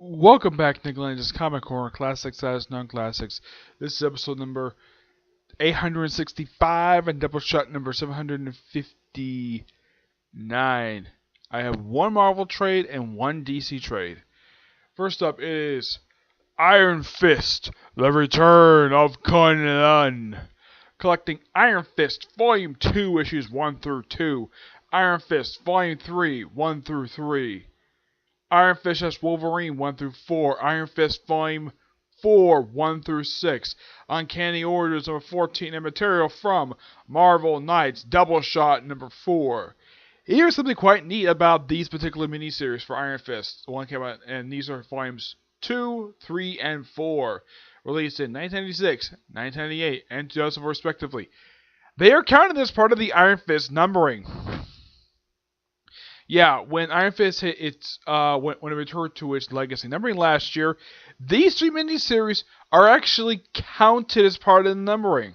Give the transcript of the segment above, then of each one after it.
Welcome back to Lenz's Comic Corner, Classics as Non-Classics. This is episode number 865 and Doubleshot number 759. I have one Marvel trade and one DC trade. First up is Iron Fist, The Return of Kunlun. Collecting Iron Fist Volume 2, Issues 1 through 2. Iron Fist Volume 3, 1 through 3. Iron Fist as Wolverine 1 through 4, Iron Fist Volume 4 1 through 6, Uncanny Orders number 14, and material from Marvel Knights Doubleshot number 4. Here's something quite neat about these particular miniseries for Iron Fist. The one came out, and these are volumes 2, 3, and 4, released in 1996, 1998, and 2000 respectively. They are counted as part of the Iron Fist numbering. Yeah, when Iron Fist hit its when it returned to its legacy numbering last year, these three miniseries are actually counted as part of the numbering.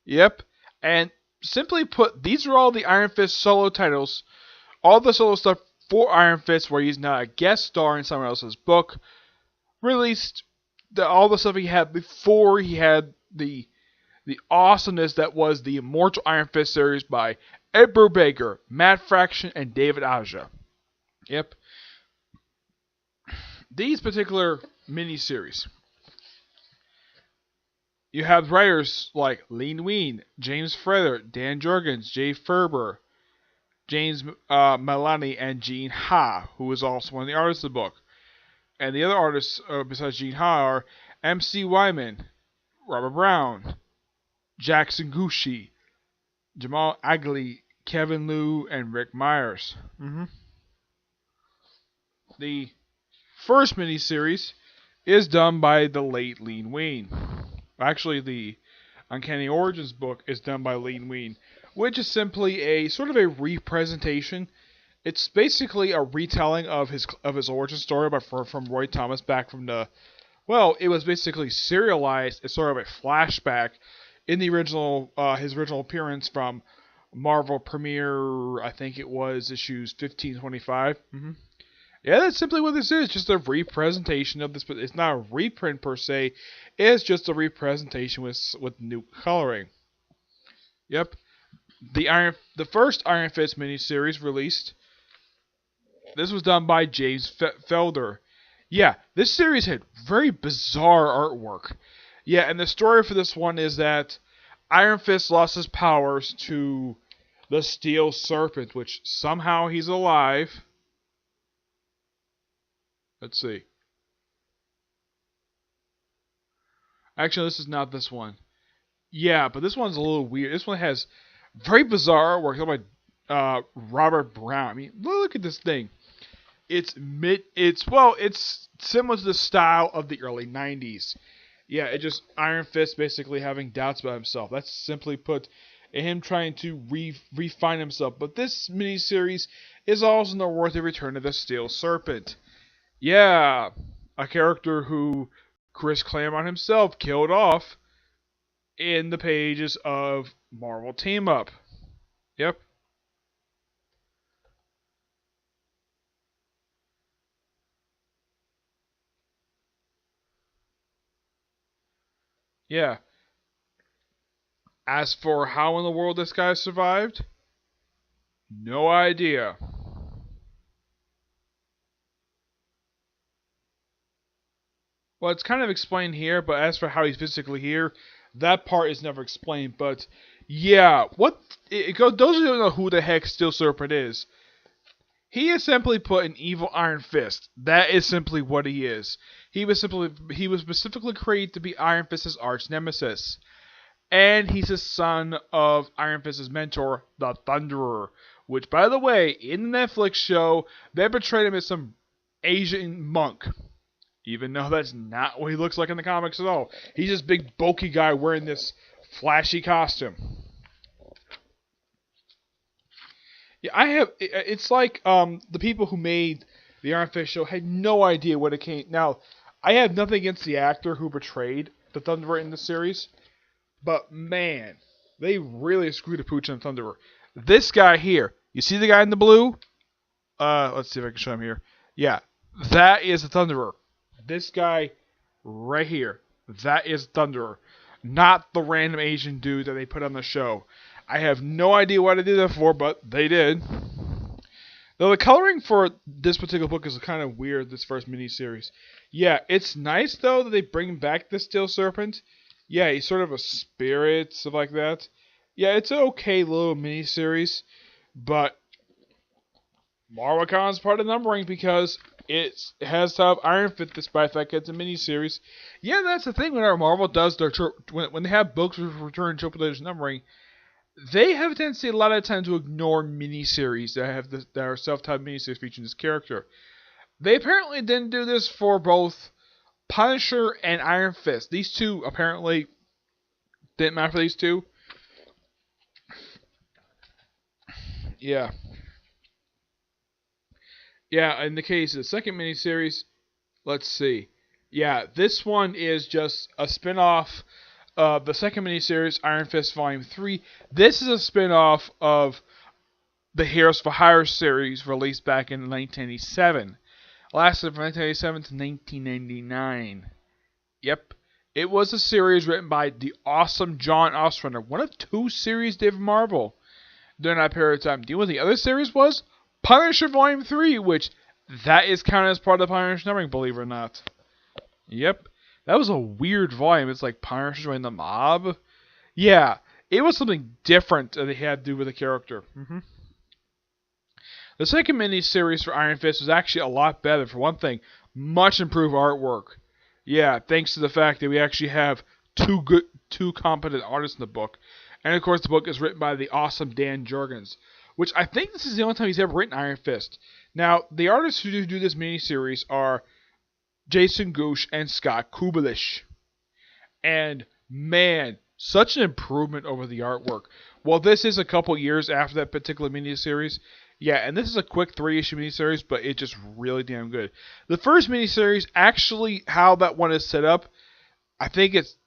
Yep, and simply put, these are all the Iron Fist solo titles, all the solo stuff for Iron Fist where he's not a guest star in someone else's book, released all the stuff he had before he had the awesomeness that was the Immortal Iron Fist series by Ed Brubaker, Matt Fraction, and David Aja. Yep. These particular miniseries, you have writers like Leen Wein, James Freder, Dan Jurgens, Jay Ferber, James Malani, and Gene Ha, who is also one of the artists of the book. And the other artists besides Gene Ha are MC Wyman, Robert Brown, Jackson Gucci, Jamal Agley, Kevin Liu, and Rick Myers. The first miniseries is done by the late Leen Wein. Actually, the Uncanny Origins book is done by Leen Wein, which is simply a sort of a representation. It's basically a retelling of his origin story from Roy Thomas back from the... Well, it was basically serialized as sort of a flashback in the original, his original appearance from Marvel Premiere, I think it was issues 1525. Yeah, that's simply what this is, just a representation of this. But it's not a reprint per se. It's just a representation with new coloring. Yep, the first Iron Fist miniseries released. This was done by James Felder. Yeah, this series had very bizarre artwork. Yeah, and the story for this one is that Iron Fist lost his powers to the Steel Serpent, which somehow he's alive. Let's see. Actually, this is not this one. Yeah, but this one's a little weird. This one has very bizarre artwork done by Robert Brown. I mean, look at this thing. It's similar to the style of the early 90s. Yeah, it just Iron Fist basically having doubts about himself. That's simply put, him trying to refine himself. But this miniseries is also noteworthy return of the Steel Serpent. Yeah, a character who Chris Claremont himself killed off in the pages of Marvel Team Up. Yep. Yeah. As for how in the world this guy survived, no idea. Well, it's kind of explained here, but as for how he's physically here, that part is never explained. But yeah, those who don't know who the heck Steel Serpent is, he is simply put an evil Iron Fist. That is simply what he is. He was specifically created to be Iron Fist's arch nemesis. And he's the son of Iron Fist's mentor, the Thunderer. Which, by the way, in the Netflix show, they portrayed him as some Asian monk. Even though that's not what he looks like in the comics at all. He's this big, bulky guy wearing this flashy costume. Yeah, it's like the people who made the Iron Fist show had no idea what it came. Now, I have nothing against the actor who portrayed the Thunderer in the series. But man, they really screwed the pooch on Thunderer. This guy here, you see the guy in the blue? Let's see if I can show him here. Yeah, That is the Thunderer. This guy right here. That is Thunderer. Not the random Asian dude that they put on the show. I have no idea why they did that for, but they did. Though the coloring for this particular book is kind of weird, this first miniseries. Yeah, it's nice though that they bring back the Steel Serpent. Yeah, he's sort of a spirit, stuff like that. Yeah, it's an okay little miniseries, but Marvel is part of numbering because it has to have Iron Fist despite the fact it's a miniseries. Yeah, that's the thing whenever Marvel does their when they have books with return triple digit numbering, they have a tendency a lot of times to ignore miniseries that are self-titled miniseries featuring this character. They apparently didn't do this for both Punisher and Iron Fist. These two apparently didn't matter for these two. Yeah. Yeah, in the case of the second miniseries, let's see. Yeah, this one is just a spin-off of the second miniseries, Iron Fist Volume 3. This is a spin-off of the Heroes for Hire series released back in 1987. Lasted from 1987 to 1999. Yep. It was a series written by the awesome John Ostrander, one of two series did for Marvel during that period of time. Do you know what the other series was? Punisher Volume 3, which that is counted as part of the Punisher numbering, believe it or not. Yep. That was a weird volume. It's like Punisher joining the mob. Yeah. It was something different that they had to do with the character. The second mini-series for Iron Fist was actually a lot better. For one thing, much improved artwork. Yeah, thanks to the fact that we actually have two competent artists in the book. And of course, the book is written by the awesome Dan Jurgens, which I think this is the only time he's ever written Iron Fist. Now, the artists who do this miniseries are Jason Goosh and Scott Kubelich. And man, such an improvement over the artwork. Well, this is a couple years after that particular miniseries. Yeah, and this is a quick 3-issue miniseries, but it's just really damn good. The first miniseries, actually, how that one is set up, I think it's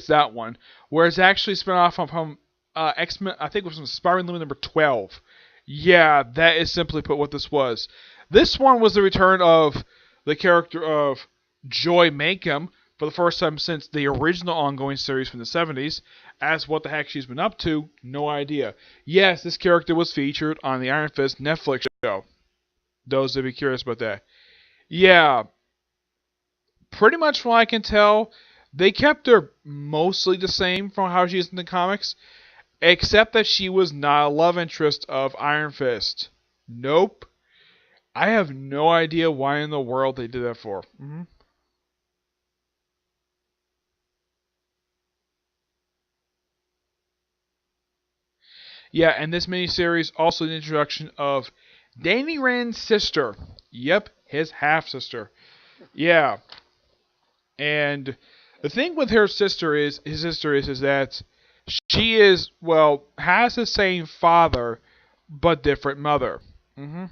that one, where it's actually spun off from X-Men. I think it was from Spider-Man number 12. Yeah, that is simply put what this was. This one was the return of the character of Joy Mankham for the first time since the original ongoing series from the 70s. As what the heck she's been up to, no idea. Yes, this character was featured on the Iron Fist Netflix show. Those that be curious about that. Yeah, pretty much from what I can tell, they kept her mostly the same from how she is in the comics, except that she was not a love interest of Iron Fist. Nope. I have no idea why in the world they did that for. Yeah, and this miniseries also the introduction of Danny Rand's sister. Yep, his half sister. Yeah, and the thing with her sister is that she is has the same father but different mother. hmm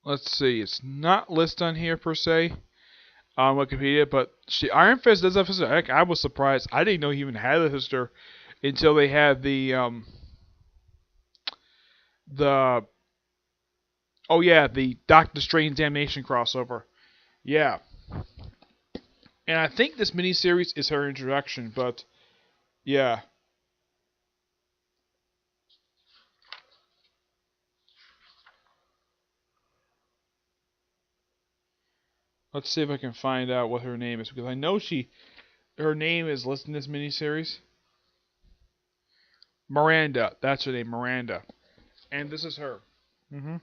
Let's see, it's not listed on here per se on Wikipedia, but Iron Fist does have a sister. Heck, I was surprised. I didn't know he even had a sister until they had the the Doctor Strange Damnation crossover. Yeah, and I think this miniseries is her introduction, but yeah. Let's see if I can find out what her name is because I know her name is listed in this miniseries. Miranda, that's her name, Miranda, and this is her. hmm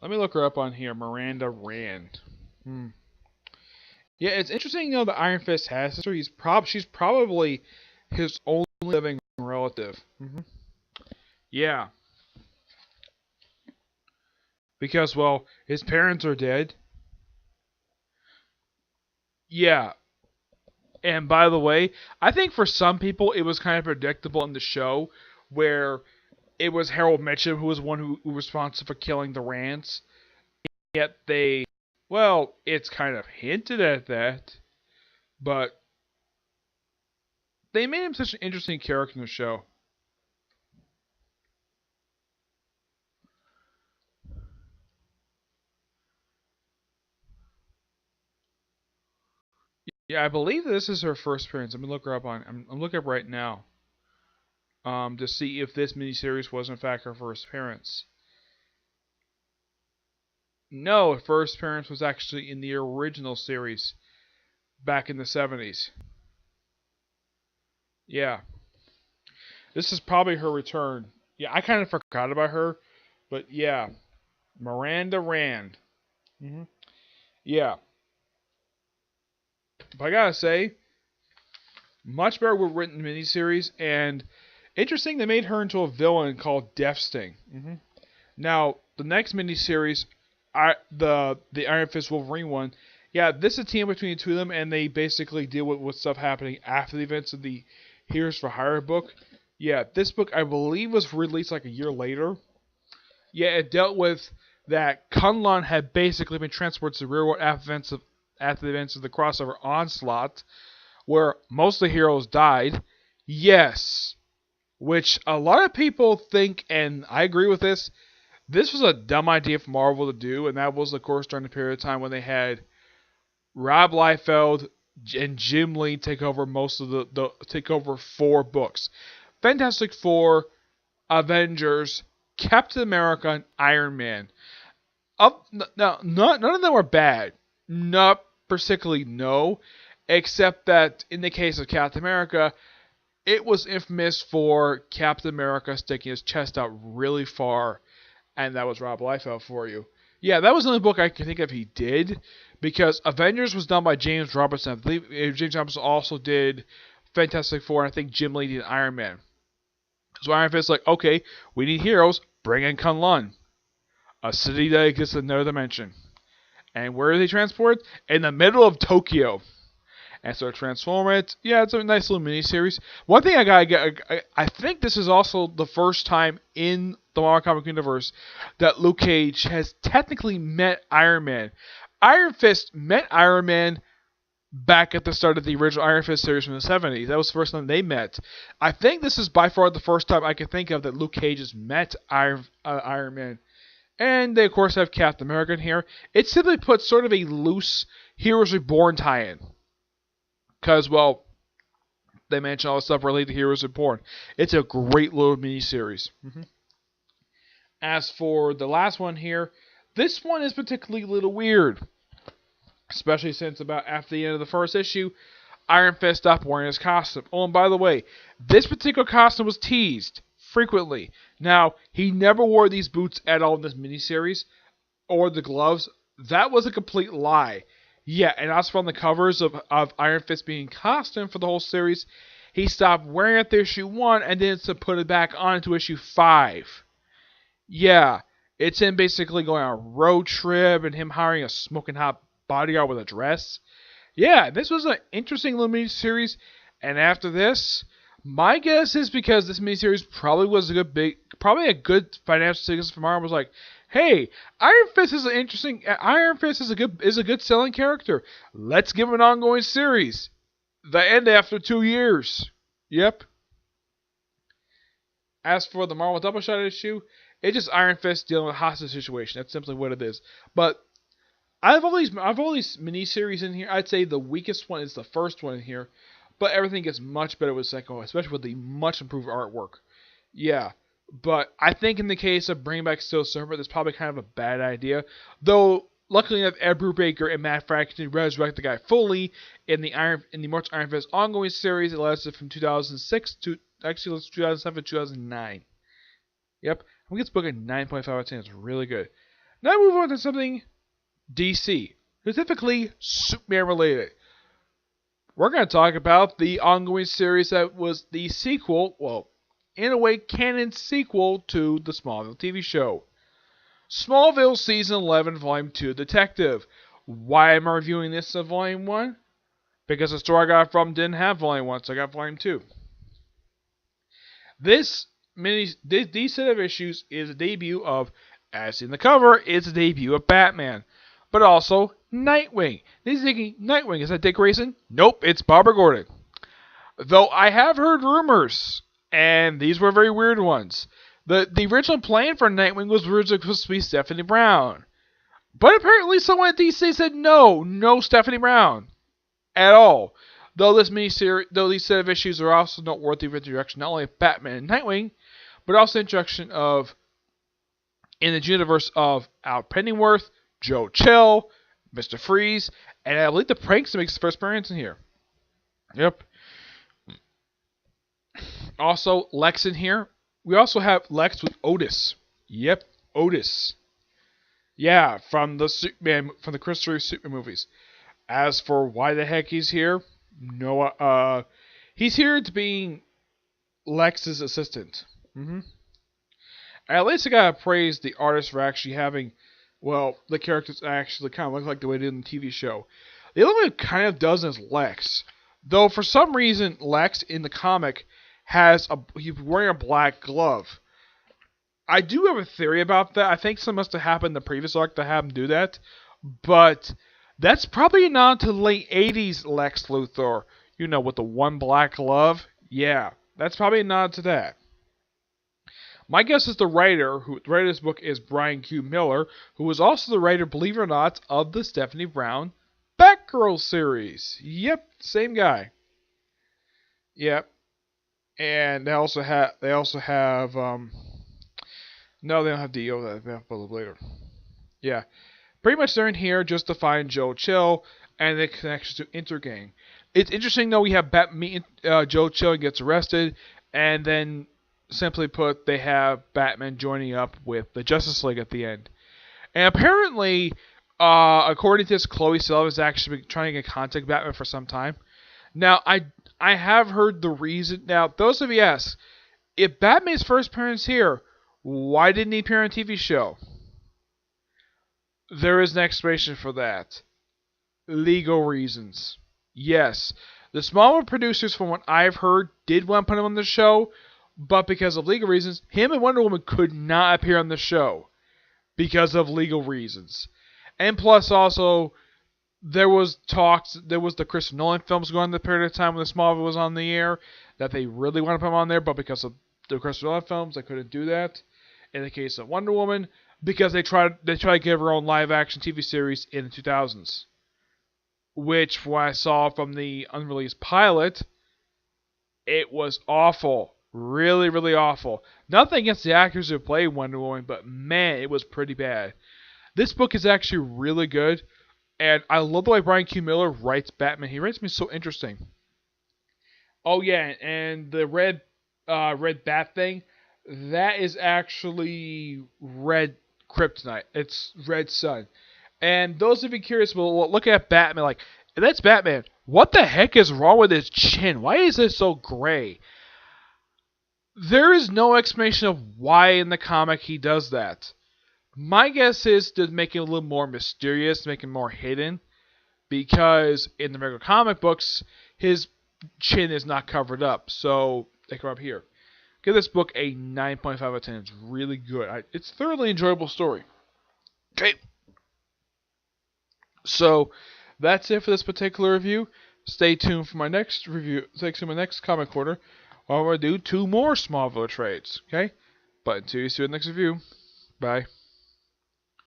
Let me look her up on here, Miranda Rand. Hmm. Yeah, it's interesting, that Iron Fist has a sister. She's probably his only living relative. Yeah, because his parents are dead. Yeah, and by the way, I think for some people it was kind of predictable in the show where it was Harold Mitchum who was one who was responsible for killing the Rands. Yet it's kind of hinted at that, but they made him such an interesting character in the show. Yeah, I believe this is her first appearance. I'm gonna look her up on. I'm looking up right now. To see if this miniseries was in fact her first appearance. No, her first appearance was actually in the original series back in the 70s. Yeah, this is probably her return. Yeah, I kind of forgot about her, but yeah, Miranda Rand. hmm Yeah, but I gotta say, much better written miniseries, and interesting they made her into a villain called Death Sting. Now, the next miniseries, the Iron Fist Wolverine one, yeah, this is a team between the two of them, and they basically deal with stuff happening after the events of the Heroes for Hire book. Yeah, this book I believe was released like a year later. Yeah, it dealt with that Kunlun had basically been transported to the real world after the events of the crossover Onslaught, where most of the heroes died. Yes, which a lot of people think, and I agree with this was a dumb idea for Marvel to do, and that was, of course, during the period of time when they had Rob Liefeld and Jim Lee take over most of the take over 4 books: Fantastic Four, Avengers, Captain America, and Iron Man. Now, none of them were bad. Not particularly, no, except that in the case of Captain America, it was infamous for Captain America sticking his chest out really far, and that was Rob Liefeld for you. Yeah, that was the only book I can think of he did, because Avengers was done by James Robertson. I believe James Robertson also did Fantastic Four, and I think Jim Lee did Iron Man. So Iron Fist's like, okay, we need heroes, bring in Kunlun, a city that exists in another dimension. And where are they transported? In the middle of Tokyo. And so transform it. Yeah, it's a nice little mini-series. One thing I think this is also the first time in the Marvel Comic Universe that Luke Cage has technically met Iron Man. Iron Fist met Iron Man back at the start of the original Iron Fist series from the 70s. That was the first time they met. I think this is by far the first time I can think of that Luke Cage has met Iron Man. And they, of course, have Captain America in here. It simply puts sort of a loose Heroes Reborn tie-in. Because, well, they mention all the stuff related to Heroes Reborn. It's a great little mini-series. As for the last one here, this one is particularly a little weird. Especially since about after the end of the first issue, Iron Fist stopped wearing his costume. Oh, and by the way, this particular costume was teased frequently. Now, he never wore these boots at all in this miniseries, or the gloves. That was a complete lie. Yeah, and also from the covers of Iron Fist being costume for the whole series, he stopped wearing it to issue 1 and then to put it back on into issue 5. Yeah, it's him basically going on a road trip and him hiring a smoking hot bodyguard with a dress. Yeah, this was an interesting little miniseries, and after this, my guess is because this miniseries probably was a good financial success for Marvel. Was like, hey, Iron Fist is a good selling character. Let's give him an ongoing series. The end after 2 years. Yep. As for the Marvel Doubleshot issue, it's just Iron Fist dealing with a hostage situation. That's simply what it is. But I've all these miniseries in here. I'd say the weakest one is the first one in here, but everything gets much better with second one, especially with the much improved artwork. Yeah, but I think in the case of bringing back Steel Surfer, that's probably kind of a bad idea. Though luckily enough, Ed Brubaker and Matt Fraction can resurrect the guy fully in the March Iron Fist ongoing series. It lasted from 2006 to actually 2007 to 2009. Yep, I'm gonna get this book at 9.5 out of 10. It's really good. Now move on to something DC, specifically Superman related. We're going to talk about the ongoing series that was the sequel, well, in a way, canon sequel to the Smallville TV show. Smallville Season 11, Volume 2, Detective. Why am I reviewing this in Volume 1? Because the store I got it from didn't have Volume 1, so I got Volume 2. This set of issues is a debut of, as in the cover, it's a debut of Batman. But also Nightwing. This is thinking, Nightwing, is that Dick Grayson? Nope, it's Barbara Gordon. Though I have heard rumors, and these were very weird ones. The original plan for Nightwing was originally supposed to be Stephanie Brown. But apparently someone at DC said no Stephanie Brown at all. Though these set of issues are also noteworthy for the introduction not only of Batman and Nightwing, but also the introduction of, in the universe of Al Pennyworth, Joe Chill, Mr. Freeze, and I believe the Pranks makes his first appearance in here. Yep. Also, Lex in here. We also have Lex with Otis. Yep, Otis. Yeah, from the Christopher Reeve Superman movies. As for why the heck he's here, no, he's here to be Lex's assistant. At least I gotta praise the artist for actually having, the characters actually kind of look like the way they did in the TV show. The other one it kind of does is Lex. Though for some reason, Lex in the comic he's wearing a black glove. I do have a theory about that. I think something must have happened in the previous arc to have him do that. But that's probably a nod to the late 80s Lex Luthor. You know, with the one black glove. Yeah, that's probably a nod to that. My guess is the writer who wrote this book is Brian Q. Miller, who was also the writer, believe it or not, of the Stephanie Brown Batgirl series. Yep, same guy. Yep. And they also have no, they don't have Dio. They have later. Yeah, pretty much they're in here just to find Joe Chill and the connections to Intergang. It's interesting though. We have Joe Chill gets arrested, and then simply put, they have Batman joining up with the Justice League at the end. And apparently, according to this, Chloe Sullivan has actually been trying to get contact with Batman for some time. Now, I have heard the reason. Now, those of you ask, if Batman's first appearance here, why didn't he appear on a TV show? There is an explanation for that. Legal reasons. Yes. The Smallville producers, from what I've heard, did want to put him on the show, but because of legal reasons, him and Wonder Woman could not appear on the show. Because of legal reasons. And plus also, there was the Christopher Nolan films going on the period of time when the Smallville was on the air, that they really wanted to put him on there, but because of the Christopher Nolan films, they couldn't do that. In the case of Wonder Woman, because they tried to give her own live action TV series in the 2000s. Which, what I saw from the unreleased pilot, it was awful. Really, really awful. Nothing against the actors who played Wonder Woman, but man, it was pretty bad. This book is actually really good, and I love the way Brian Q. Miller writes Batman. He writes me so interesting. Oh yeah, and the red bat thing, that is actually Red Kryptonite. It's Red Sun. And those of you curious will look at Batman like, that's Batman. What the heck is wrong with his chin? Why is it so gray? There is no explanation of why in the comic he does that. My guess is to make it a little more mysterious, make it more hidden. Because in the regular comic books, his chin is not covered up. So, they come up here. Give this book a 9.5 out of 10. It's really good. It's a thoroughly enjoyable story. Okay. So, that's it for this particular review. Stay tuned for my next review. Stay tuned for my next comic corner. While we're going to do 2 more Smallville trades. Okay? But until you see the next review. Bye.